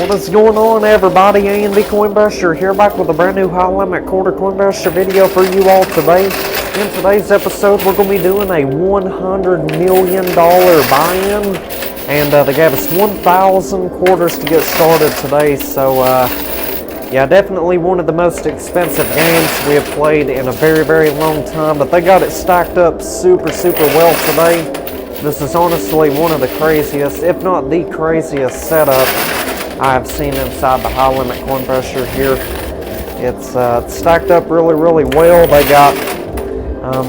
What is going on, everybody? A&B Coinbuster here, back with a brand new high limit quarter Coinbuster video for you all today. In today's episode, we're going to be doing a $100 million buy-in, and they gave us 1,000 quarters to get started today. So yeah, definitely one of the most expensive games we have played in a very long time, but they got it stacked up super well today. This is honestly one of the craziest, if not the craziest setup I have seen inside the high limit Coinbuster here. It's stacked up really well. They got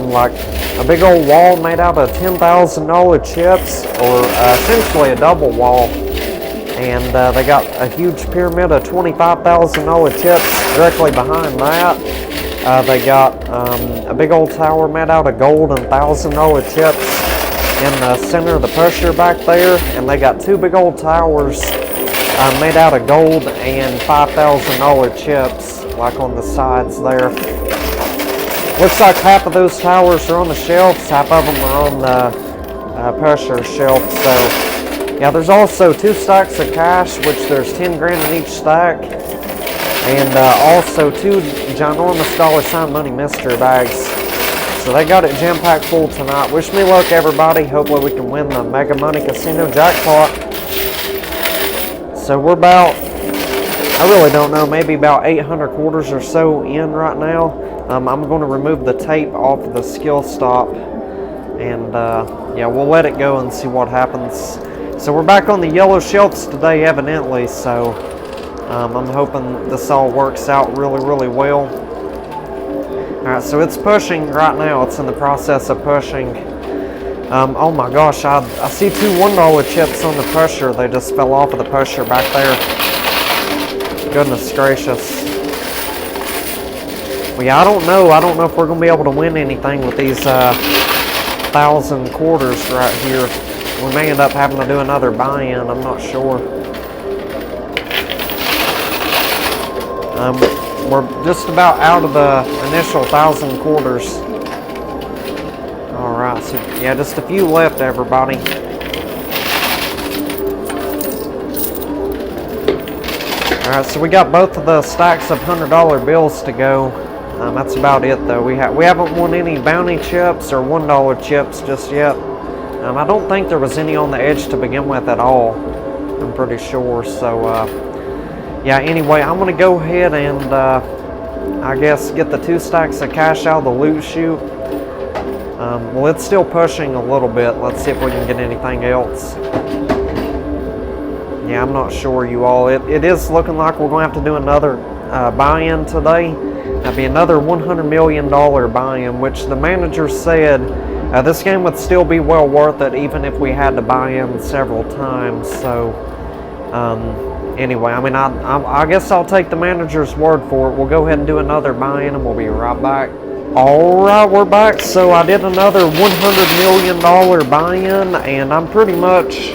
like a big old wall made out of $10,000 chips, or essentially a double wall. And they got a huge pyramid of $25,000 chips directly behind that. They got a big old tower made out of gold and $1,000 chips in the center of the pusher back there, and they got two big old towers made out of gold and $5,000 chips, like on the sides there. Looks like half of those towers are on the shelves, half of them are on the pusher shelf. So yeah, there's also two stacks of cash, which there's 10 grand in each stack, and also two ginormous $sign money mystery bags. So they got it jam-packed full tonight. Wish me luck, everybody. Hopefully we can win the Mega Money Casino jackpot. So we're about, I really don't know, maybe about 800 quarters or so in right now. I'm going to remove the tape off of the skill stop, and yeah, we'll let it go and see what happens. So we're back on the yellow shelves today, evidently, so I'm hoping this all works out really well. Alright, so it's pushing right now. It's in the process of pushing. Oh my gosh, I see two $1 chips on the pusher. They just fell off of the pusher back there. Goodness gracious. Well, yeah, I don't know if we're going to be able to win anything with these 1,000 quarters right here. We may end up having to do another buy-in. I'm not sure. We're just about out of the initial 1,000 quarters. Alright, so yeah, just a few left, everybody. Alright, so we got both of the stacks of $100 bills to go. That's about it, though. We haven't won any bounty chips or $1 chips just yet. I don't think there was any on the edge to begin with at all. I'm pretty sure. So yeah, anyway, I'm going to go ahead and I guess get the two stacks of cash out of the loot chute. Well, it's still pushing a little bit. Let's see if we can get anything else. Yeah, I'm not sure, you all. It is looking like we're going to have to do another buy-in today. That'd be another $100 million buy-in, which the manager said this game would still be well worth it even if we had to buy in several times. So anyway, I mean, I guess I'll take the manager's word for it. We'll go ahead and do another buy-in, and we'll be right back. Alright, we're back. So I did another $100 million buy-in, and I'm pretty much,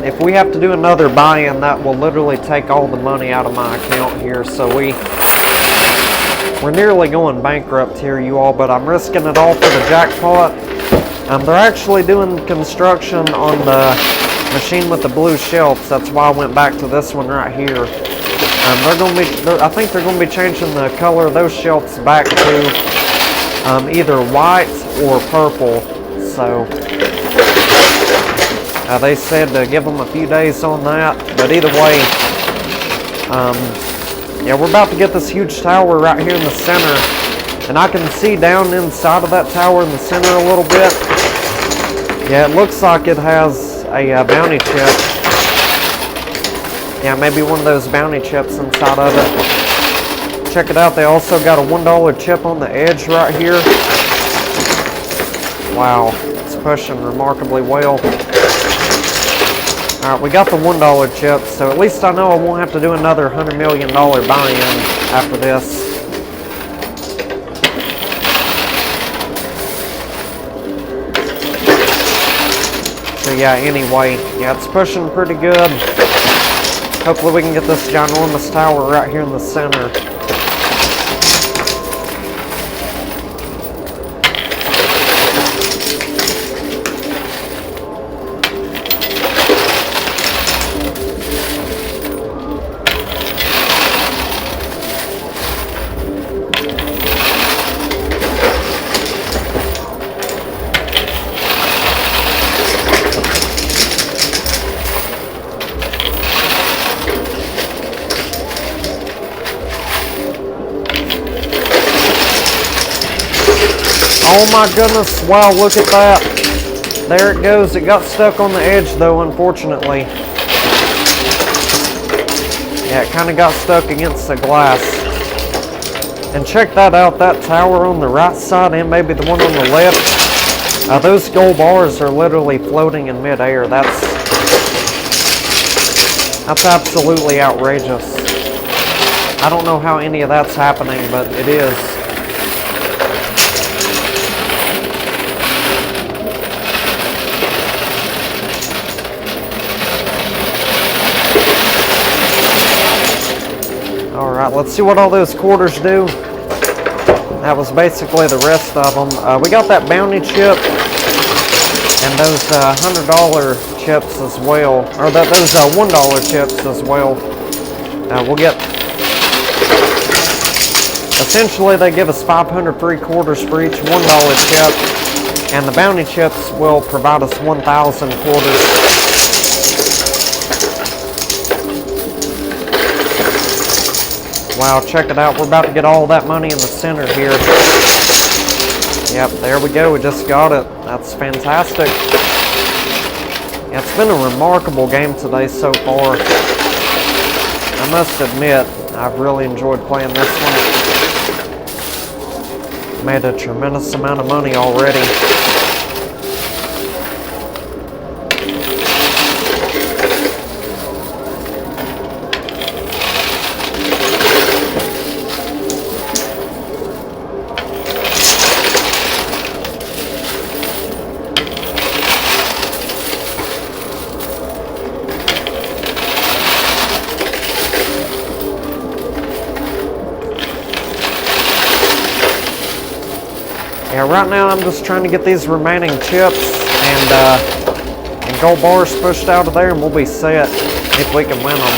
if we have to do another buy-in, that will literally take all the money out of my account here. So we're nearly going bankrupt here, you all, but I'm risking it all for the jackpot. They're actually doing construction on the machine with the blue shelves. That's why I went back to this one right here. I think they're going to be changing the color of those shelves back to either white or purple. So they said to give them a few days on that, but either way, yeah, we're about to get this huge tower right here in the center, and I can see down inside of that tower in the center a little bit. Yeah, it looks like it has a bounty chip. Yeah, maybe one of those bounty chips inside of it. Check it out, they also got a $1 chip on the edge right here. Wow, it's pushing remarkably well. Alright, we got the $1 chip, so at least I know I won't have to do another $100 million buy-in after this. So yeah, anyway, yeah, it's pushing pretty good. Hopefully we can get this ginormous tower right here in the center. Oh my goodness, wow, look at that. There it goes. It got stuck on the edge though, unfortunately. Yeah, it kind of got stuck against the glass. And check that out, that tower on the right side and maybe the one on the left. Those gold bars are literally floating in midair. That's absolutely outrageous. I don't know how any of that's happening, but it is. Alright, let's see what all those quarters do. That was basically the rest of them. We got that bounty chip and those $100 chips as well. Or those $1 chips as well. We'll get... Essentially, they give us 500 free quarters for each $1 chip. And the bounty chips will provide us 1,000 quarters. Wow, check it out. We're about to get all that money in the center here. Yep, there we go. We just got it. That's fantastic. Yeah, it's been a remarkable game today so far. I must admit, I've really enjoyed playing this one. Made a tremendous amount of money already. Yeah, right now I'm just trying to get these remaining chips and gold bars pushed out of there, and we'll be set if we can win them.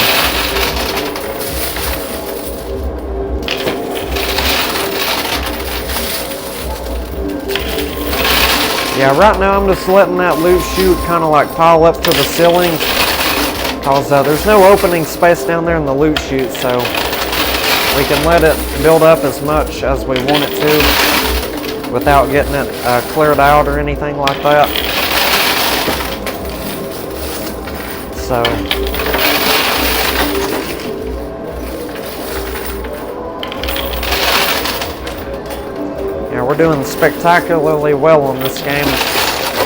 Yeah, right now I'm just letting that loot chute kind of like pile up to the ceiling, because there's no opening space down there in the loot chute, so we can let it build up as much as we want it to without getting it cleared out or anything like that. So yeah, we're doing spectacularly well on this game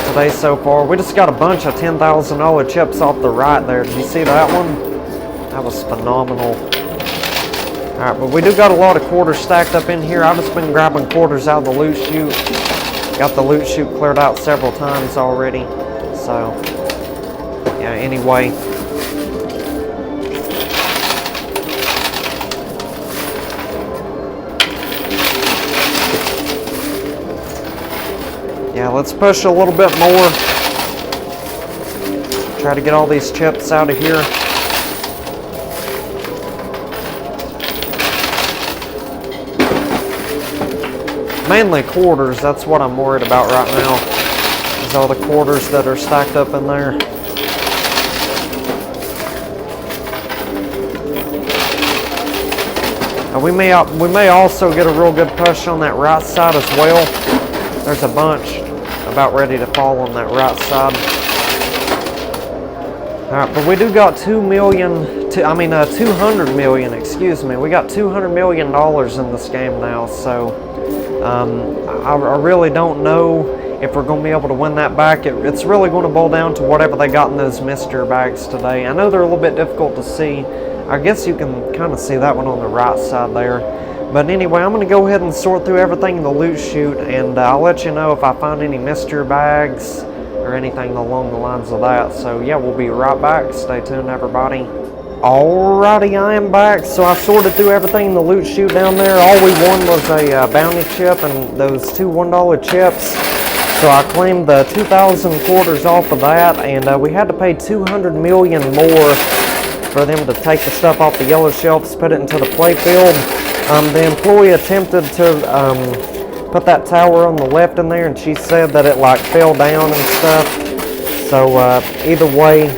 today so far. We just got a bunch of $10,000 chips off the right there. Did you see that one? That was phenomenal. Alright, but we do got a lot of quarters stacked up in here. I've just been grabbing quarters out of the loot chute. Got the loot chute cleared out several times already. So, yeah, anyway. Yeah, let's push a little bit more. Try to get all these chips out of here. Mainly quarters, that's what I'm worried about right now, is all the quarters that are stacked up in there. And we may also get a real good push on that right side as well. There's a bunch about ready to fall on that right side. Alright, but we do got 200 million, excuse me. We got $200 million in this game now, so I really don't know if we're going to be able to win that back. It's really going to boil down to whatever they got in those mystery bags today. I know they're a little bit difficult to see. I guess you can kind of see that one on the right side there. But anyway, I'm going to go ahead and sort through everything in the loot chute, and I'll let you know if I find any mystery bags or anything along the lines of that. So yeah, we'll be right back. Stay tuned, everybody. Alrighty, I am back. So I sorted through everything in the loot chute down there. All we won was a bounty chip and those two $1 chips. So I claimed the 2,000 quarters off of that, and we had to pay 200 million more for them to take the stuff off the yellow shelves, put it into the play field. The employee attempted to put that tower on the left in there, and she said that it like fell down and stuff. So either way,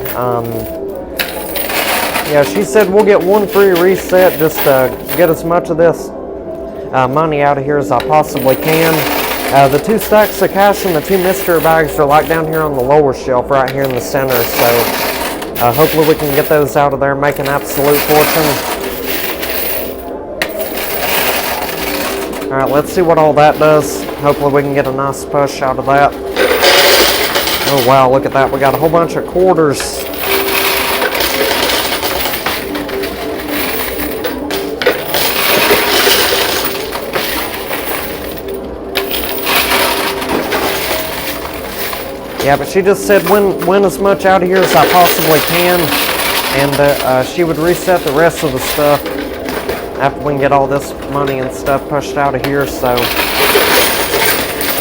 yeah, she said we'll get one free reset just to get as much of this money out of here as I possibly can. The 2 stacks of cash and the 2 mystery bags are like down here on the lower shelf right here in the center. So hopefully we can get those out of there and make an absolute fortune. Alright, let's see what all that does. Hopefully we can get a nice push out of that. Oh wow, look at that. We got a whole bunch of quarters. Yeah, but she just said win as much out of here as I possibly can, and she would reset the rest of the stuff after we can get all this money and stuff pushed out of here. So,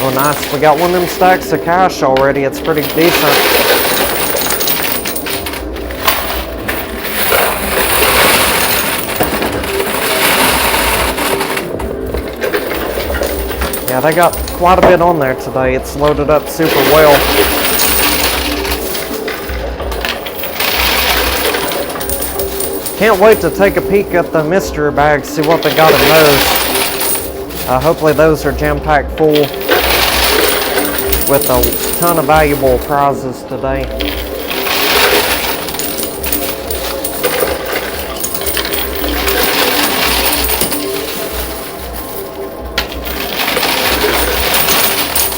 oh nice, we got one of them stacks of cash already. It's pretty decent. Yeah, they got quite a bit on there today. It's loaded up super well. Can't wait to take a peek at the mystery bags, see what they got in those. Hopefully those are jam-packed full with a ton of valuable prizes today.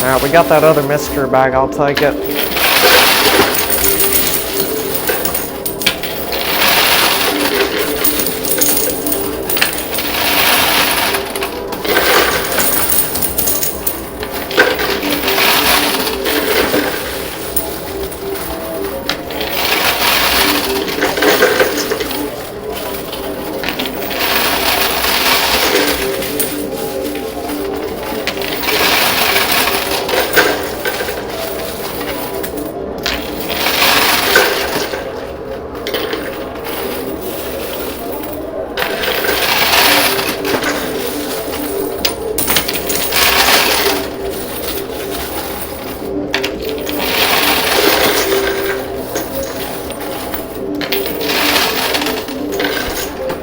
Alright, we got that other mystery bag. I'll take it.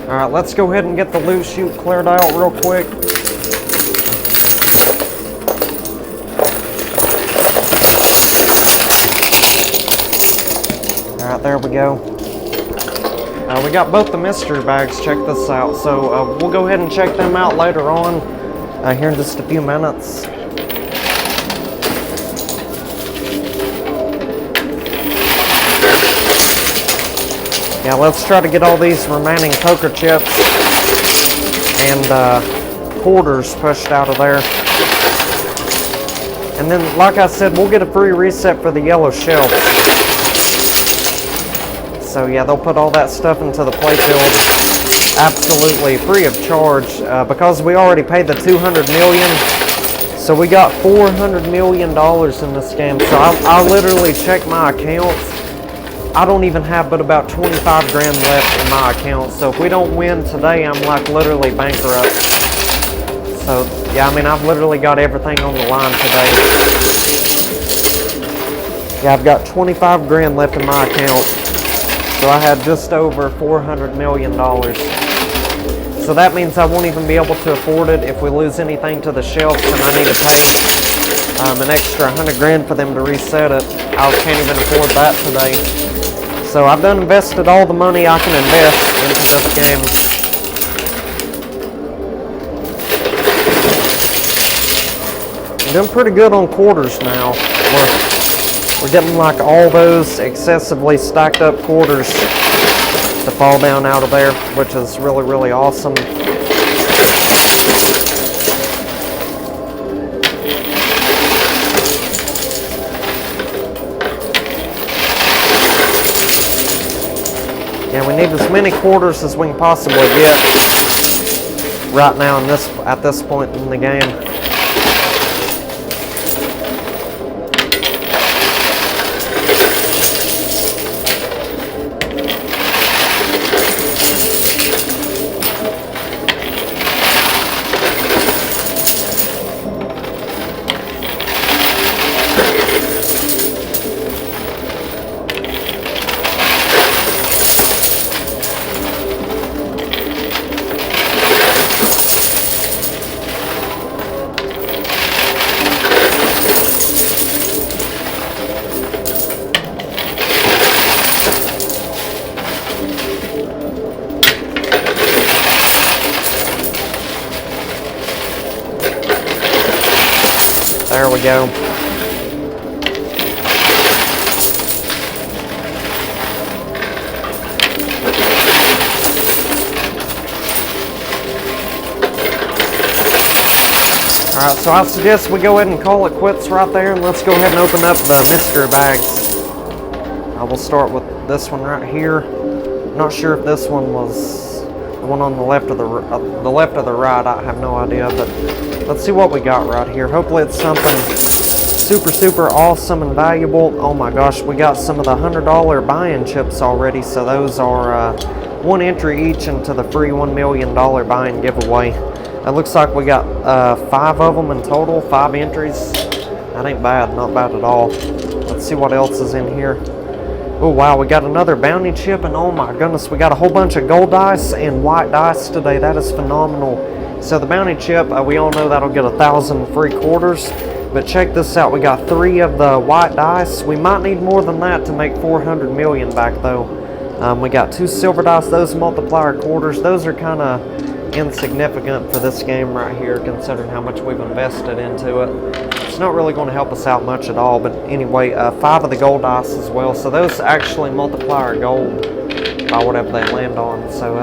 Alright, let's go ahead and get the loot chute cleared out real quick. Alright, there we go. We got both the mystery bags. Check this out. So we'll go ahead and check them out later on here in just a few minutes. Yeah, let's try to get all these remaining poker chips and quarters pushed out of there. And then, like I said, we'll get a free reset for the yellow shelf. So yeah, they'll put all that stuff into the playfield absolutely free of charge because we already paid the $200 million. So we got $400 million in this game. So I literally checked my account. I don't even have but about 25 grand left in my account. So if we don't win today, I'm like literally bankrupt. So yeah, I mean, I've literally got everything on the line today. Yeah, I've got 25 grand left in my account. So I had just over $400 million. So that means I won't even be able to afford it if we lose anything to the shelves and I need to pay an extra 100 grand for them to reset it. I can't even afford that today. So I've done invested all the money I can invest into this game. I'm doing pretty good on quarters now. We're getting like all those excessively stacked up quarters to fall down out of there, which is really, really awesome. Yeah, we need as many quarters as we can possibly get right now at this point in the game. go. Alright, so I suggest we go ahead and call it quits right there, and let's go ahead and open up the mystery bags. I will start with this one right here. Not sure if this one was the one on the left of the right. I have no idea, but let's see what we got right here. Hopefully it's something super awesome and valuable. Oh my gosh, we got some of the $100 buy-in chips already, so those are one entry each into the free $1 million buy-in giveaway. It looks like we got 5 of them in total, 5 entries. That ain't bad, not bad at all. Let's see what else is in here. Oh wow, we got another bounty chip, and oh my goodness, we got a whole bunch of gold dice and white dice today. That is phenomenal. So the bounty chip, we all know that'll get 1,000 free quarters, but check this out. We got 3 of the white dice. We might need more than that to make 400 million back though. We got 2 silver dice, those multiplier quarters. Those are kind of insignificant for this game right here, considering how much we've invested into it. It's not really going to help us out much at all, but anyway, 5 of the gold dice as well. So those actually multiply our gold by whatever they land on. So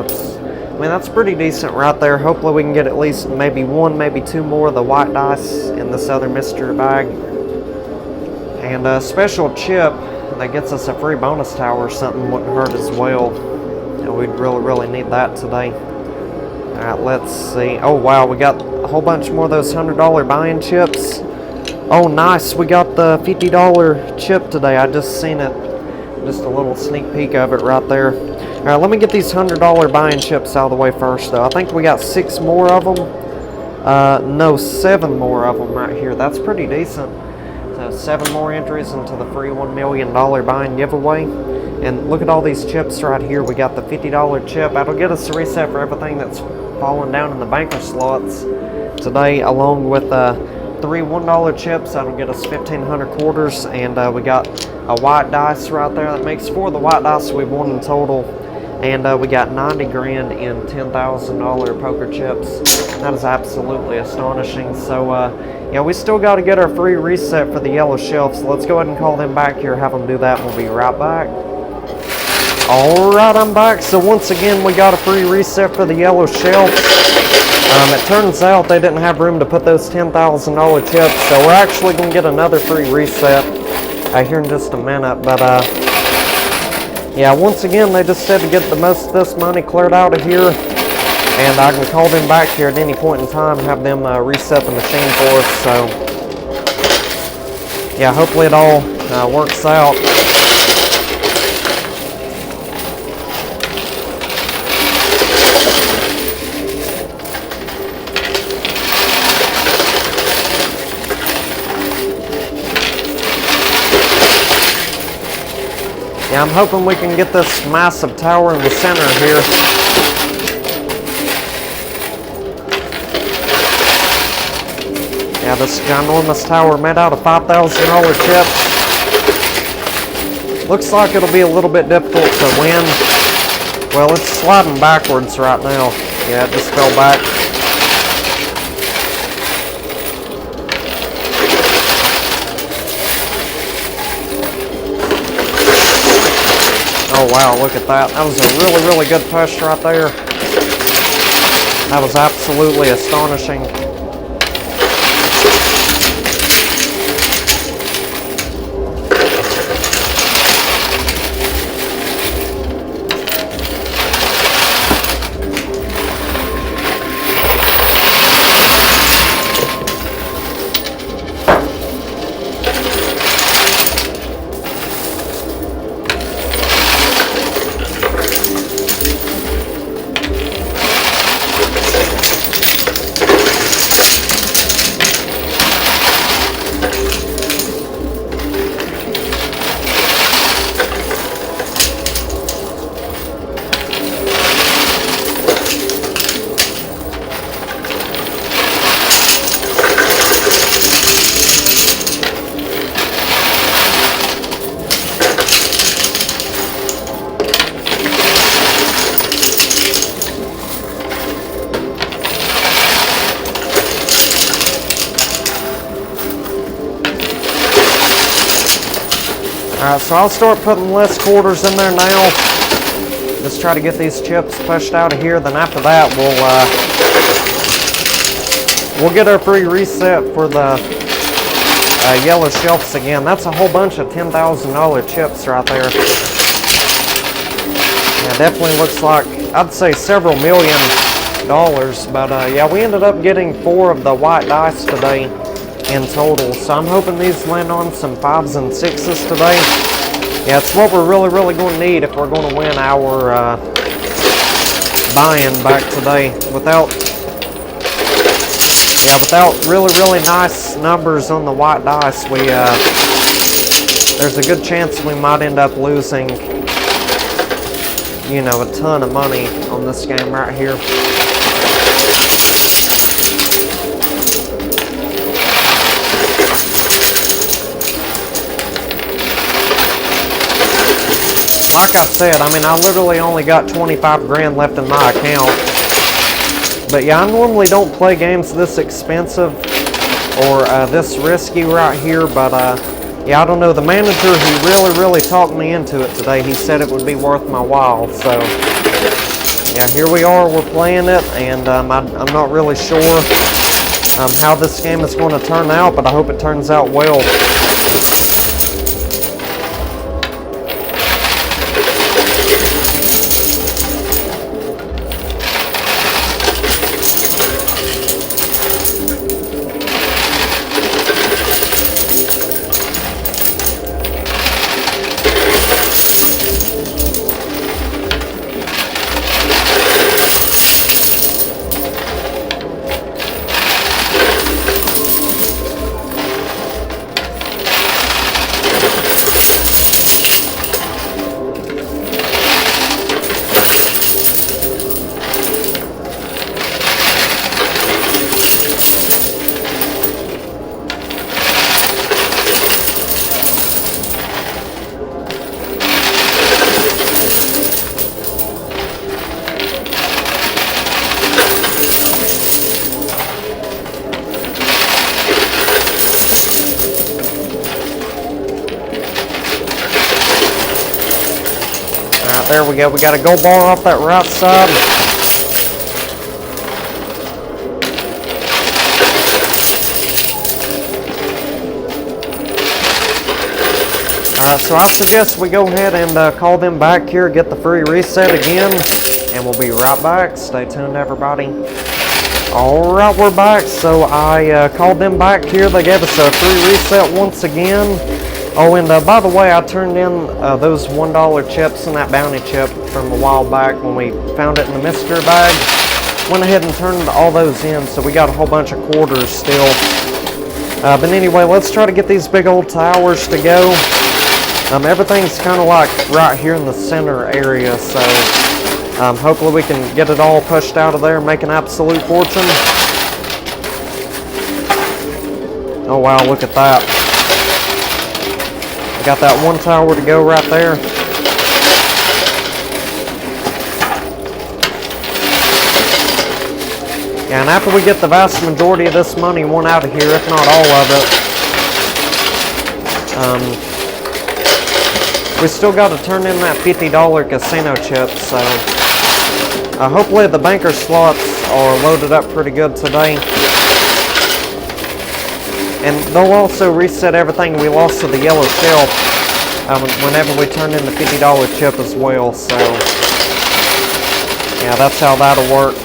that's pretty decent right there. Hopefully we can get at least maybe 1, maybe 2 more of the white dice in this other mystery bag. And a special chip that gets us a free bonus tower or something wouldn't hurt as well. And we'd really need that today. Alright, let's see. Oh wow, we got a whole bunch more of those $100 buy-in chips. Oh nice, we got the $50 chip today. I just seen it. Just a little sneak peek of it right there. Alright, let me get these $100 buy-in chips out of the way first though. I think we got 6 more of them. No, 7 more of them right here. That's pretty decent. So 7 more entries into the free $1 million buy-in giveaway. And look at all these chips right here. We got the $50 chip. That'll get us a reset for everything that's falling down in the banker slots today, along with 3 $1 chips. That'll get us 1,500 quarters, and we got a white dice right there. That makes 4 of the white dice we've won in total, and we got 90 grand in $10,000 poker chips. That is absolutely astonishing. So yeah, we still got to get our free reset for the yellow shelf, so let's go ahead and call them back here, have them do that, and we'll be right back. Alright, I'm back. So once again, we got a free reset for the yellow shelf. It turns out they didn't have room to put those $10,000 chips, so we're actually going to get another free reset here in just a minute. But yeah, once again, they just said to get the most of this money cleared out of here, and I can call them back here at any point in time, have them reset the machine for us. So yeah, hopefully it all works out. Yeah, I'm hoping we can get this massive tower in the center here. Yeah, this ginormous tower made out of $5,000 chips. Looks like it'll be a little bit difficult to win. Well, it's sliding backwards right now. Yeah, it just fell back. Oh wow, look at that. That was a really good push right there. That was absolutely astonishing. Alright, so I'll start putting less quarters in there now. Just try to get these chips pushed out of here. Then after that, we'll get our free reset for the yellow shelves again. That's a whole bunch of $10,000 chips right there. Yeah, definitely looks like, I'd say several $1,000,000. But yeah, we ended up getting 4 of the white dice today in total. So I'm hoping these land on some 5s and 6s today. Yeah, it's what we're really going to need if we're going to win our buy-in back today. Without really nice numbers on the white dice, there's a good chance we might end up losing, you know, a ton of money on this game right here. Like I said, I mean, I literally only got 25 grand left in my account. But yeah, I normally don't play games this expensive or this risky right here. But yeah, I don't know. The manager, he really talked me into it today. He said it would be worth my while. So yeah, here we are. We're playing it. And I'm not really sure how this game is going to turn out. But I hope it turns out well. There we go. We got a gold bar off that right side. Alright, so I suggest we go ahead and call them back here, get the free reset again, and we'll be right back. Stay tuned, everybody. Alright, we're back. So I called them back here. They gave us a free reset once again. Oh, and by the way, I turned in those $1 chips and that bounty chip from a while back when we found it in the mystery bag. Went ahead and turned all those in, so we got a whole bunch of quarters still. But anyway, let's try to get these big old towers to go. Everything's kind of like right here in the center area, so hopefully we can get it all pushed out of there and make an absolute fortune. Oh wow, look at that. I got that one tower to go right there. Yeah, and after we get the vast majority of this money won out of here, if not all of it, we still got to turn in that $50 casino chip, so hopefully the banker slots are loaded up pretty good today. And they'll also reset everything we lost to the yellow shelf whenever we turn in the $50 chip as well. So yeah, that's how that'll work.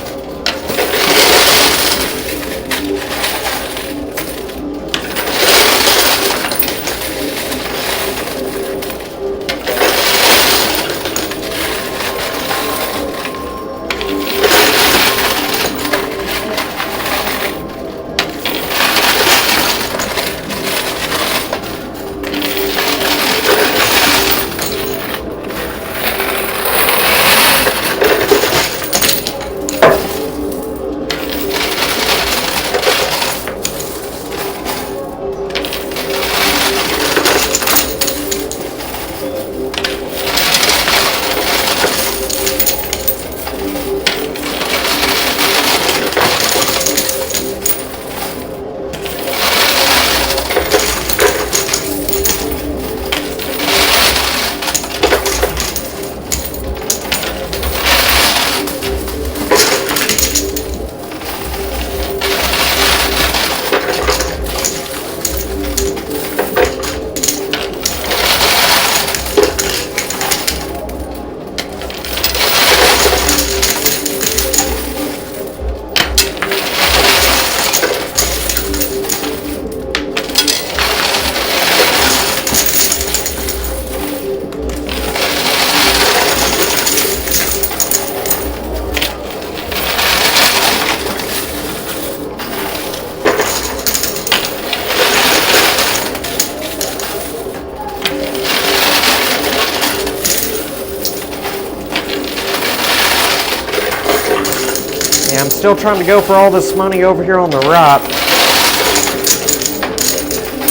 I'm still trying to go for all this money over here on the right.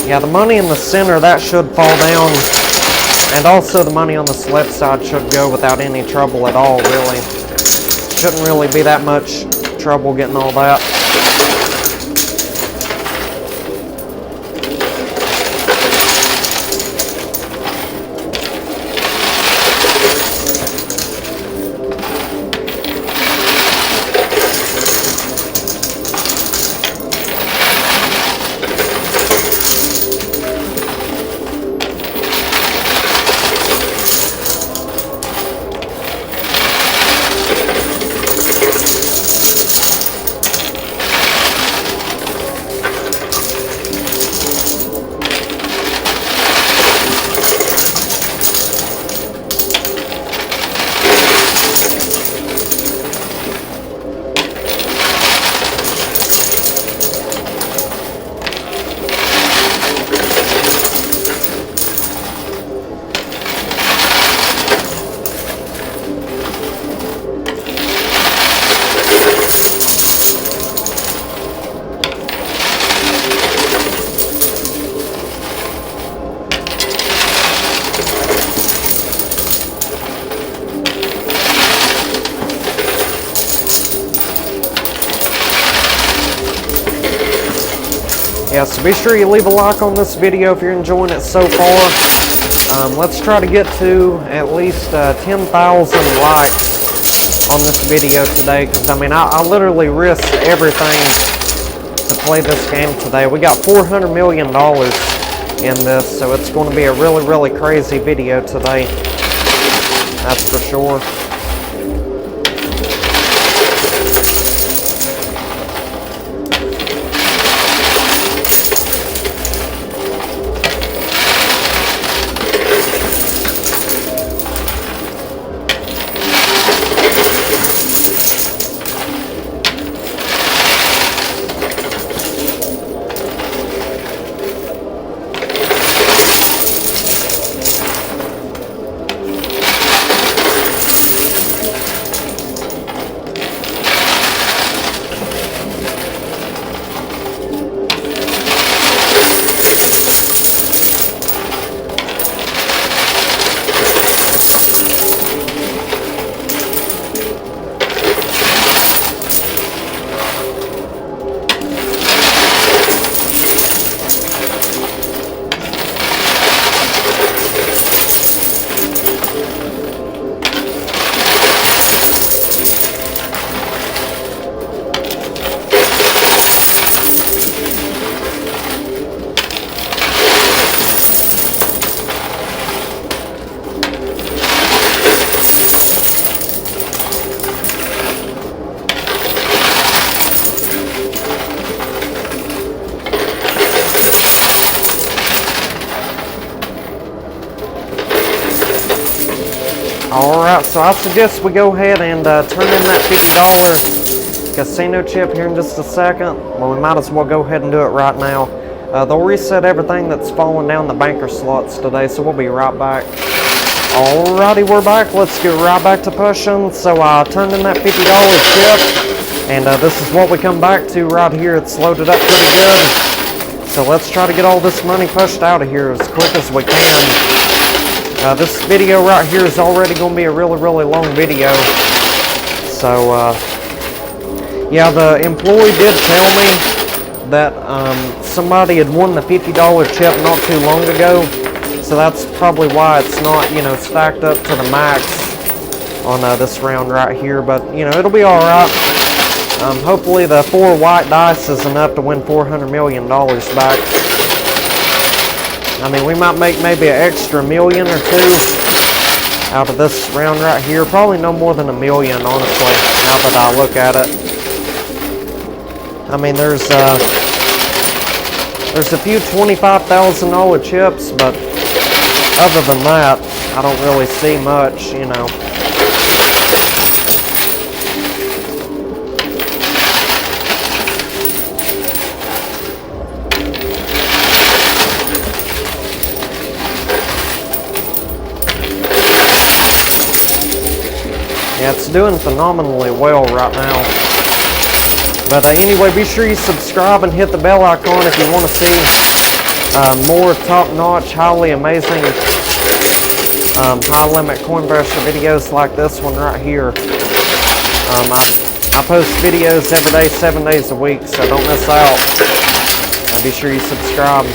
Yeah, the money in the center, that should fall down. And also the money on this left side should go without any trouble at all, really. Shouldn't really be that much trouble getting all that. Yeah, so be sure you leave a like on this video if you're enjoying it so far. Let's try to get to at least 10,000 likes on this video today, because I mean, I literally risked everything to play this game today. We got $400 million in this, so it's going to be a really, really crazy video today. That's for sure. Alright, so I suggest we go ahead and turn in that $50 casino chip here in just a second. Well, we might as well go ahead and do it right now. They'll reset everything that's falling down the banker slots today, so we'll be right back. Alrighty, we're back. Let's get right back to pushing. So I turned in that $50 chip, and this is what we come back to right here. It's loaded up pretty good. So let's try to get all this money pushed out of here as quick as we can. This video right here is already going to be a really, really long video. So, yeah, the employee did tell me that somebody had won the $50 chip not too long ago. So that's probably why it's not, you know, stacked up to the max on this round right here. But, you know, it'll be alright. Hopefully the 4 white dice is enough to win $400 million back. I mean, we might make maybe an extra million or two out of this round right here. Probably no more than $1 million, honestly, now that I look at it. I mean, there's a few $25,000 chips, but other than that, I don't really see much, you know. Yeah, it's doing phenomenally well right now. But anyway, be sure you subscribe and hit the bell icon if you want to see more top-notch, highly amazing, high-limit coin brusher videos like this one right here. I post videos every day, 7 days a week, so don't miss out. Be sure you subscribe.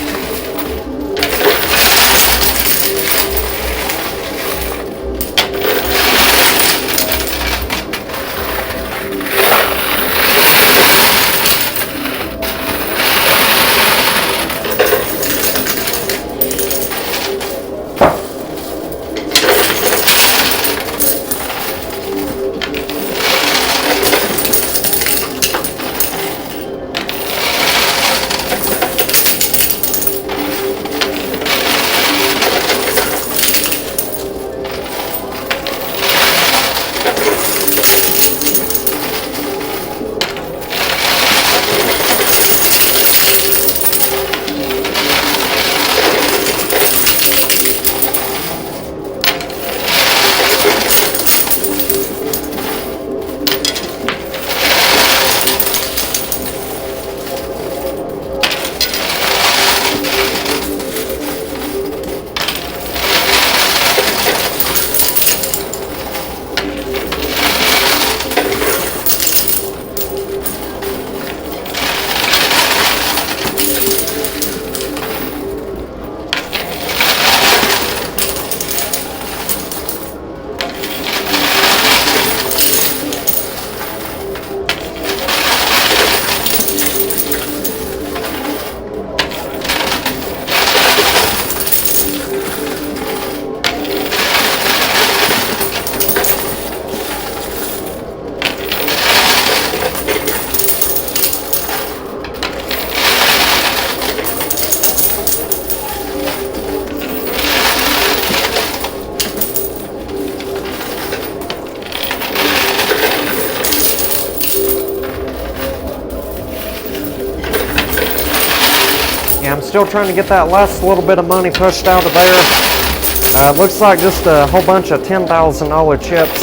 I'm still trying to get that last little bit of money pushed out of there. Looks like just a whole bunch of $10,000 chips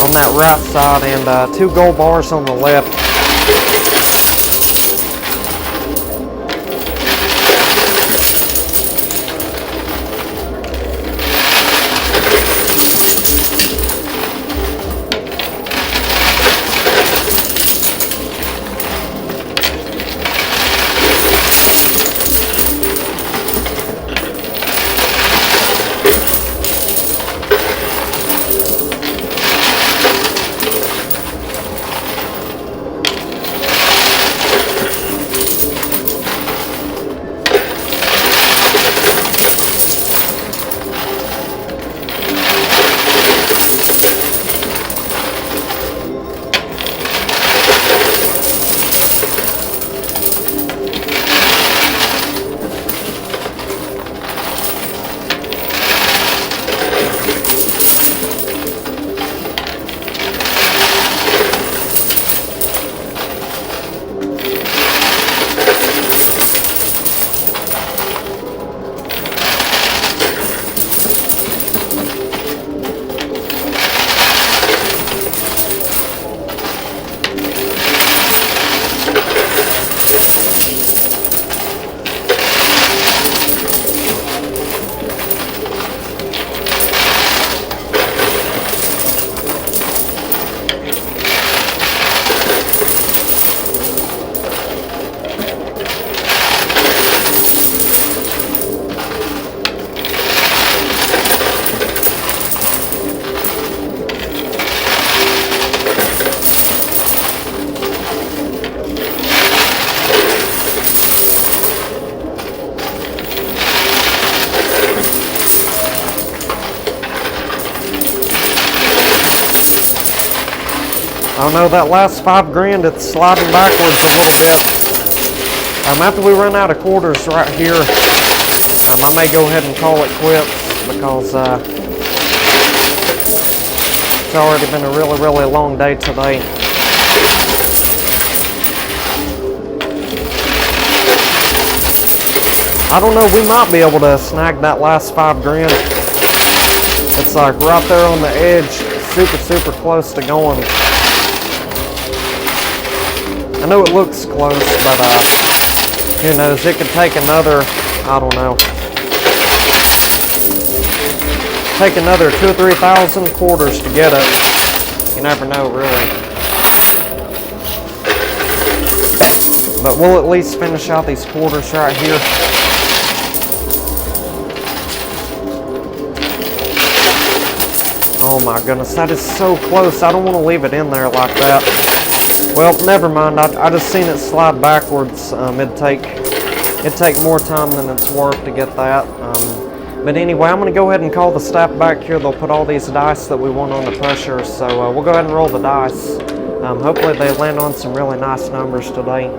on that right side and 2 gold bars on the left. I don't know, that last $5 grand, it's sliding backwards a little bit. After we run out of quarters right here, I may go ahead and call it quits because it's already been a really, really long day today. I don't know, we might be able to snag that last $5 grand. It's like right there on the edge, super, super close to going. I know it looks close, but who knows? It could take another, I don't know, take another 2,000 or 3,000 quarters to get it. You never know, really. But we'll at least finish out these quarters right here. Oh my goodness, that is so close. I don't want to leave it in there like that. Well, never mind. I just seen it slide backwards. It'd take more time than it's worth to get that. But anyway, I'm going to go ahead and call the staff back here. They'll put all these dice that we want on the pressure. So we'll go ahead and roll the dice. Hopefully they land on some really nice numbers today.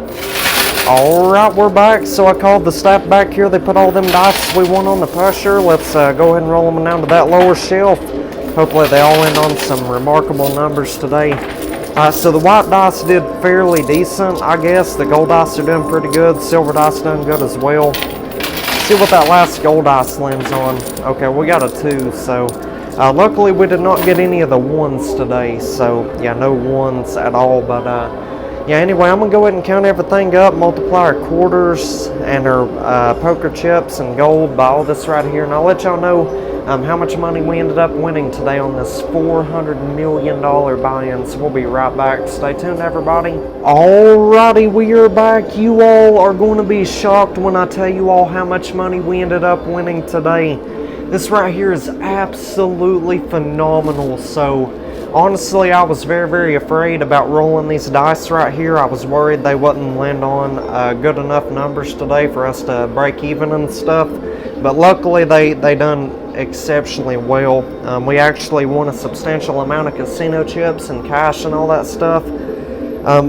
Alright, we're back. So I called the staff back here. They put all them dice we want on the pressure. Let's go ahead and roll them down to that lower shelf. Hopefully they all end on some remarkable numbers today. So the white dice did fairly decent, I guess. The gold dice are doing pretty good. Silver dice done good as well. See what that last gold dice lands on. Okay, we got a 2. So luckily we did not get any of the 1s today. So yeah, no 1s at all. But yeah, anyway, I'm gonna go ahead and count everything up, multiply our quarters and our poker chips and gold by all this right here, and I'll let y'all know how much money we ended up winning today on this $400 million buy-in. So we'll be right back. Stay tuned, everybody. Alrighty, we are back. You all are going to be shocked when I tell you all how much money we ended up winning today. This right here is absolutely phenomenal. So honestly, I was very, very afraid about rolling these dice right here. I was worried they wouldn't land on good enough numbers today for us to break even and stuff. But luckily, they done exceptionally well. We actually won a substantial amount of casino chips and cash and all that stuff.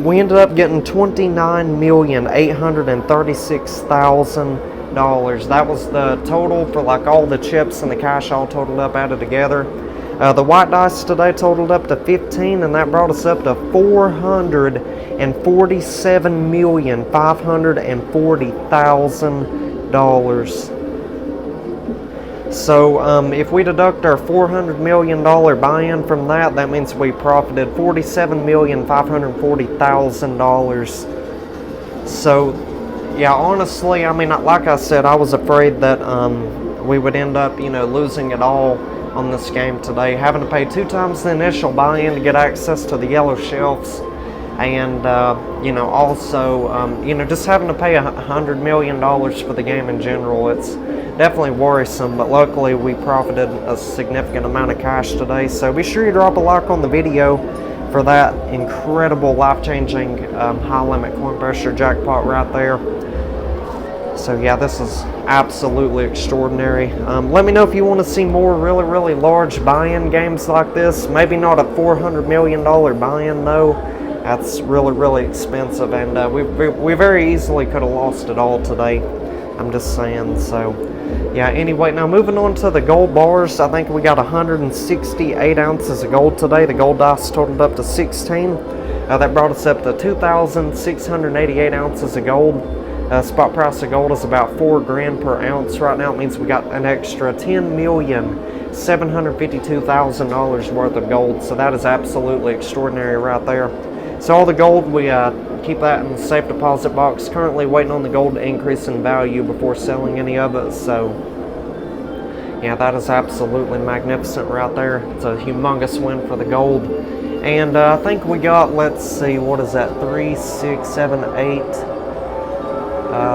We ended up getting $29,836,000. That was the total for like all the chips and the cash all totaled up, added together. The white dice today totaled up to 15, and that brought us up to $447,540,000. So if we deduct our $400 million buy-in from that, that means we profited $47,540,000. So yeah, honestly, I mean, like I said, I was afraid that we would end up, you know, losing it all on this game today, having to pay 2 times the initial buy-in to get access to the yellow shelves, and you know, also you know, just having to pay $100 million for the game in general. It's definitely worrisome, but luckily we profited a significant amount of cash today. So be sure you drop a like on the video for that incredible, life-changing high-limit coin pressure jackpot right there. So yeah, this is absolutely extraordinary. Let me know if you want to see more really, really large buy-in games like this. Maybe not a $400 million buy-in though. That's really, really expensive, and we very easily could have lost it all today. I'm just saying. So yeah, anyway, now moving on to the gold bars. I think we got 168 ounces of gold today. The gold dice totaled up to 16. That brought us up to 2,688 ounces of gold. Spot price of gold is about $4 grand per ounce right now. It means we got an extra $10,752,000 worth of gold. So that is absolutely extraordinary right there. So all the gold, we keep that in the safe deposit box. Currently waiting on the gold to increase in value before selling any of it. So yeah, that is absolutely magnificent right there. It's a humongous win for the gold. And I think we got, let's see, what is that? 3, 6, 7, 8.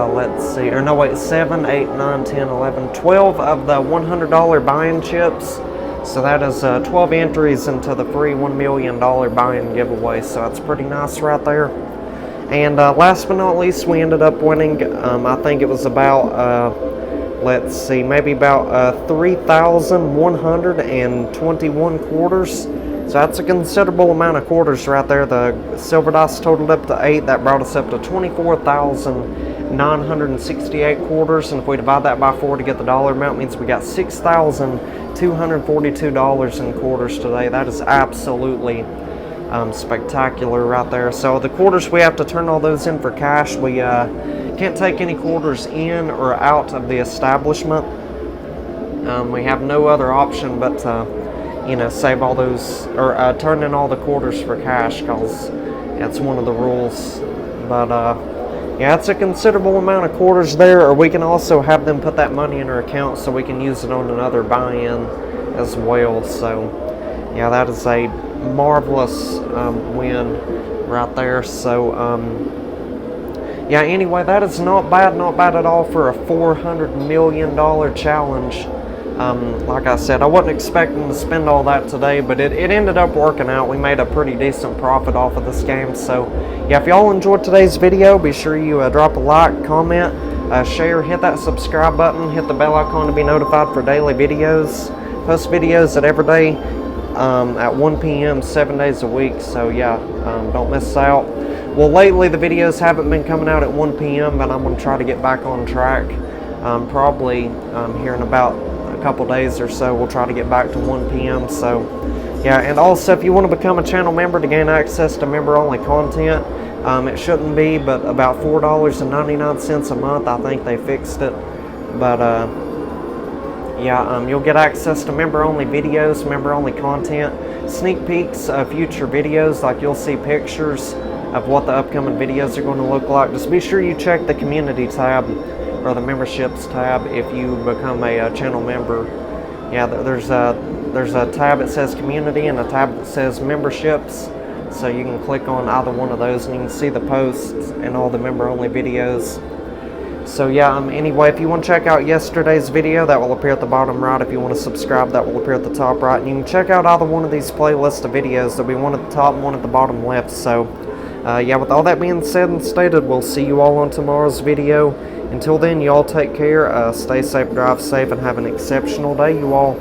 Let's see, or no wait, 7, 8, 9, 10, 11, 12 of the $100 buy-in chips. So that is 12 entries into the free $1 million buy-in giveaway. So that's pretty nice right there. And last but not least, we ended up winning, I think it was about, let's see, maybe about 3,121 quarters. So that's a considerable amount of quarters right there. The silver dice totaled up to 8. That brought us up to 24,968 quarters. And if we divide that by 4 to get the dollar amount, it means we got $6,242 in quarters today. That is absolutely spectacular right there. So the quarters, we have to turn all those in for cash. We can't take any quarters in or out of the establishment. We have no other option but to, you know, save all those, or turn in all the quarters for cash, because it's one of the rules But yeah, it's a considerable amount of quarters there, or we can also have them put that money in our account so we can use it on another buy-in as well. So yeah, that is a marvelous win right there. So yeah, anyway, that is not bad at all for a $400 million challenge. Like I said, I wasn't expecting to spend all that today, but it ended up working out. We made a pretty decent profit off of this game. So yeah, if y'all enjoyed today's video, be sure you drop a like, comment, share, hit that subscribe button, hit the bell icon to be notified for daily videos. Post videos at every day at 1 p.m. 7 days a week. So yeah, don't miss out. Well, lately the videos haven't been coming out at 1 p.m., but I'm going to try to get back on track. Probably here in about a couple days or so, we'll try to get back to 1 p.m. So yeah, and also if you want to become a channel member to gain access to member-only content, it shouldn't be, but about $4.99 a month. I think they fixed it. But yeah, you'll get access to member-only videos, member-only content, sneak peeks of future videos, like you'll see pictures of what the upcoming videos are going to look like. Just be sure you check the community tab or the memberships tab if you become a channel member. Yeah, there's a tab that says community and a tab that says memberships, so you can click on either one of those and you can see the posts and all the member-only videos. So yeah, anyway, if you want to check out yesterday's video, that will appear at the bottom right. If you want to subscribe, that will appear at the top right. And you can check out either one of these playlists of videos. There'll be one at the top and one at the bottom left. So yeah, with all that being said and stated, we'll see you all on tomorrow's video. Until then, you all take care, stay safe, drive safe, and have an exceptional day, you all.